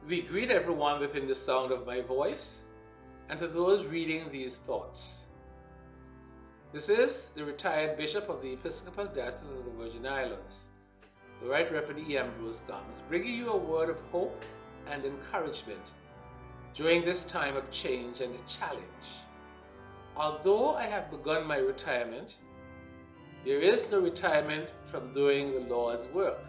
We greet everyone within the sound of my voice, and to those reading these thoughts. This is the retired Bishop of the Episcopal Diocese of the Virgin Islands, the Right Reverend E. Ambrose Gums, bringing you a word of hope and encouragement during this time of change and challenge. Although I have begun my retirement, there is no retirement from doing the Lord's work.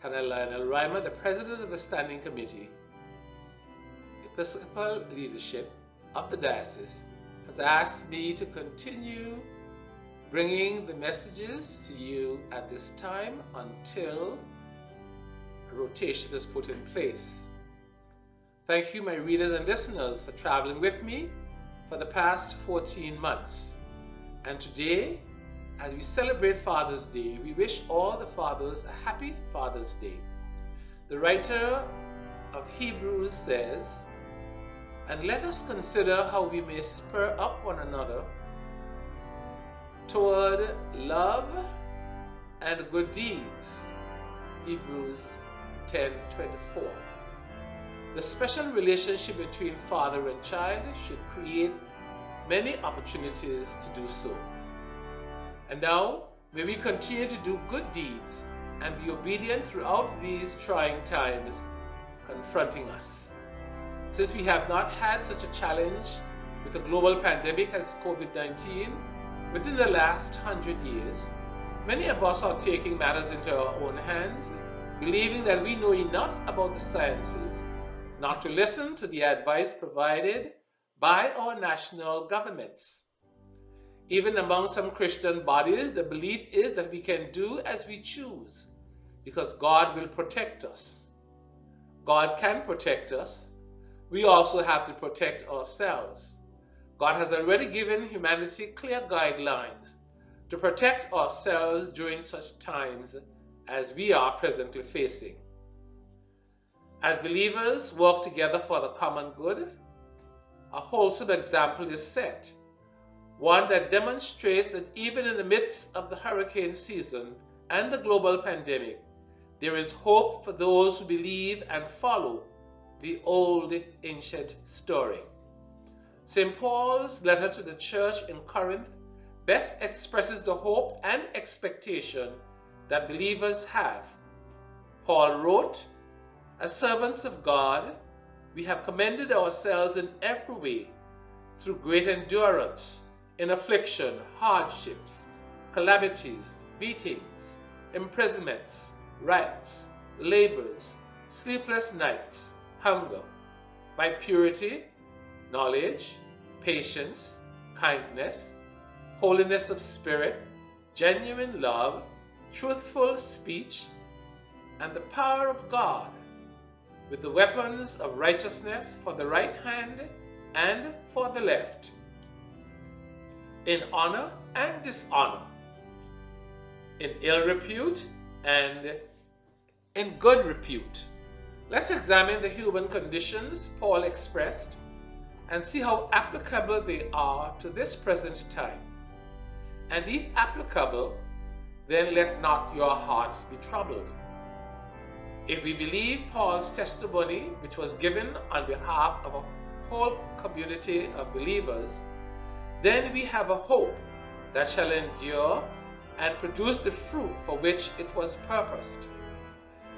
Colonel Lionel Reimer, the President of the Standing Committee, Episcopal Leadership of the Diocese, has asked me to continue bringing the messages to you at this time until a rotation is put in place. Thank you, my readers and listeners, for traveling with me for the past 14 months. And today, as we celebrate Father's Day, we wish all the fathers a happy Father's Day. The writer of Hebrews says, "And let us consider how we may spur up one another toward love and good deeds." Hebrews 10:24. The special relationship between father and child should create many opportunities to do so. And now, may we continue to do good deeds and be obedient throughout these trying times confronting us. Since we have not had such a challenge with a global pandemic as COVID-19 within the last 100 years, many of us are taking matters into our own hands, believing that we know enough about the sciences not to listen to the advice provided by our national governments. Even among some Christian bodies, the belief is that we can do as we choose because God will protect us. God can protect us. We also have to protect ourselves. God has already given humanity clear guidelines to protect ourselves during such times as we are presently facing. As believers work together for the common good, a wholesome example is set, one that demonstrates that even in the midst of the hurricane season and the global pandemic, there is hope for those who believe and follow the old ancient story. St. Paul's letter to the church in Corinth best expresses the hope and expectation that believers have. Paul wrote, "As servants of God, we have commended ourselves in every way through great endurance in affliction, hardships, calamities, beatings, imprisonments, riots, labors, sleepless nights, hunger, by purity, knowledge, patience, kindness, holiness of spirit, genuine love, truthful speech, and the power of God, with the weapons of righteousness for the right hand and for the left, in honor and dishonor, in ill repute and in good repute." Let's examine the human conditions Paul expressed and see how applicable they are to this present time. And if applicable, then let not your hearts be troubled. If we believe Paul's testimony, which was given on behalf of a whole community of believers, then we have a hope that shall endure and produce the fruit for which it was purposed.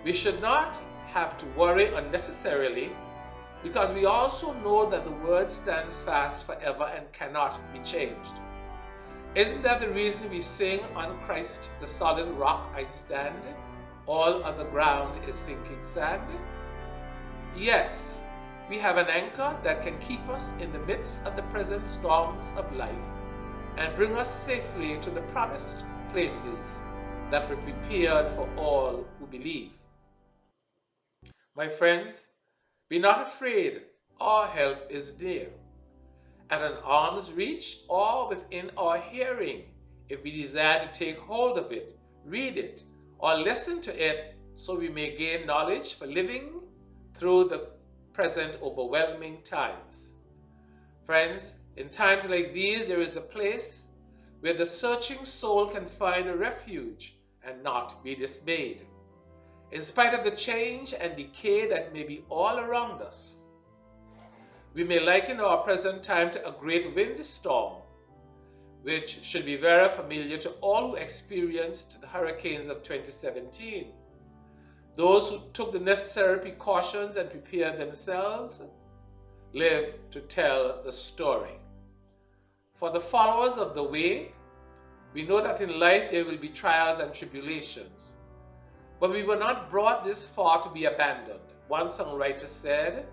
We should not have to worry unnecessarily because we also know that the word stands fast forever and cannot be changed. Isn't that the reason we sing, "On Christ the solid rock I stand, all other ground is sinking sand"? Yes, we have an anchor that can keep us in the midst of the present storms of life and bring us safely to the promised places that were prepared for all who believe. My friends, be not afraid, our help is near, at an arm's reach or within our hearing, if we desire to take hold of it, read it, or listen to it, so we may gain knowledge for living through the present overwhelming times. Friends, in times like these, there is a place where the searching soul can find a refuge and not be dismayed. in spite of the change and decay that may be all around us. We may liken our present time to a great windstorm, which should be very familiar to all who experienced the hurricanes of 2017. Those who took the necessary precautions and prepared themselves live to tell the story. For the followers of the way, we know that in life there will be trials and tribulations. But we were not brought this far to be abandoned. One songwriter said,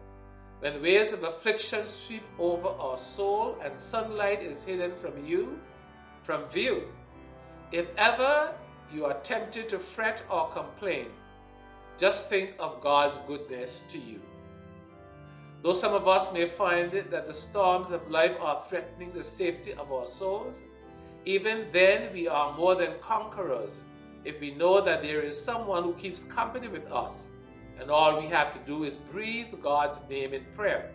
"When waves of affliction sweep over our soul and sunlight is hidden from view, if ever you are tempted to fret or complain, just think of God's goodness to you." Though some of us may find that the storms of life are threatening the safety of our souls, even then we are more than conquerors if we know that there is someone who keeps company with us, and all we have to do is breathe God's name in prayer.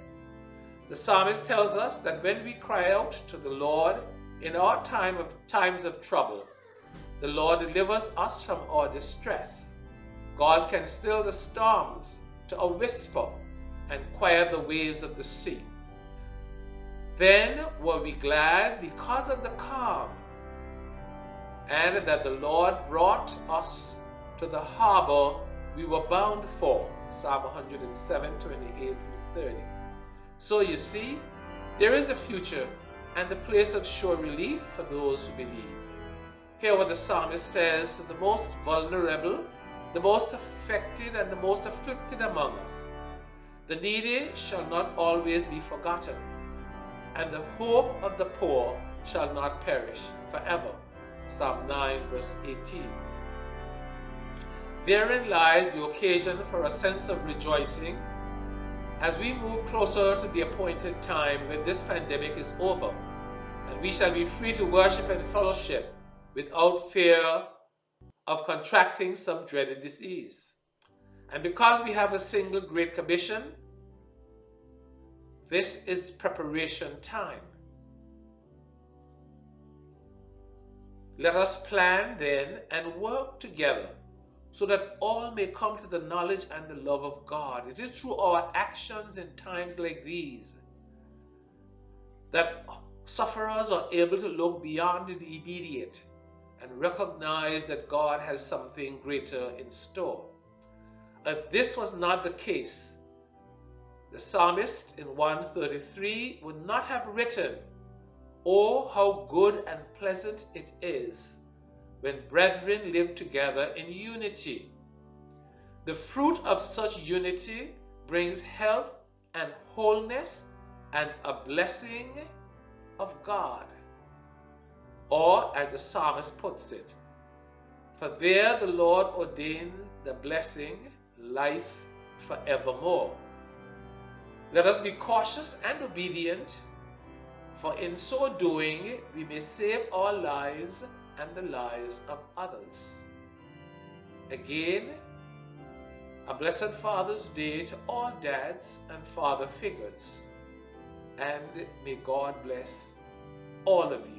The psalmist tells us that when we cry out to the Lord in our times of trouble, the Lord delivers us from our distress. God can still the storms to a whisper and quiet the waves of the sea. Then were we glad because of the calm, and that the Lord brought us to the harbor we were bound for. Psalm 107, 28 through 30. So you see, there is a future and the place of sure relief for those who believe. Hear what the psalmist says to the most vulnerable, the most affected, and the most afflicted among us. "The needy shall not always be forgotten, and the hope of the poor shall not perish forever." Psalm 9, verse 18. Therein lies the occasion for a sense of rejoicing as we move closer to the appointed time when this pandemic is over, and we shall be free to worship and fellowship without fear of contracting some dreaded disease. And because we have a single Great Commission, this is preparation time. Let us plan then and work together so that all may come to the knowledge and the love of God. It is through our actions in times like these that sufferers are able to look beyond the immediate and recognize that God has something greater in store. If this was not the case, the psalmist in 133 would not have written, "Oh, how good and pleasant it is when brethren live together in unity." The fruit of such unity brings health and wholeness and a blessing of God. Or, as the psalmist puts it, "For there the Lord ordained the blessing, life forevermore." Let us be cautious and obedient, for in so doing we may save our lives and the lives of others. Again, a blessed Father's Day to all dads and father figures, and may God bless all of you.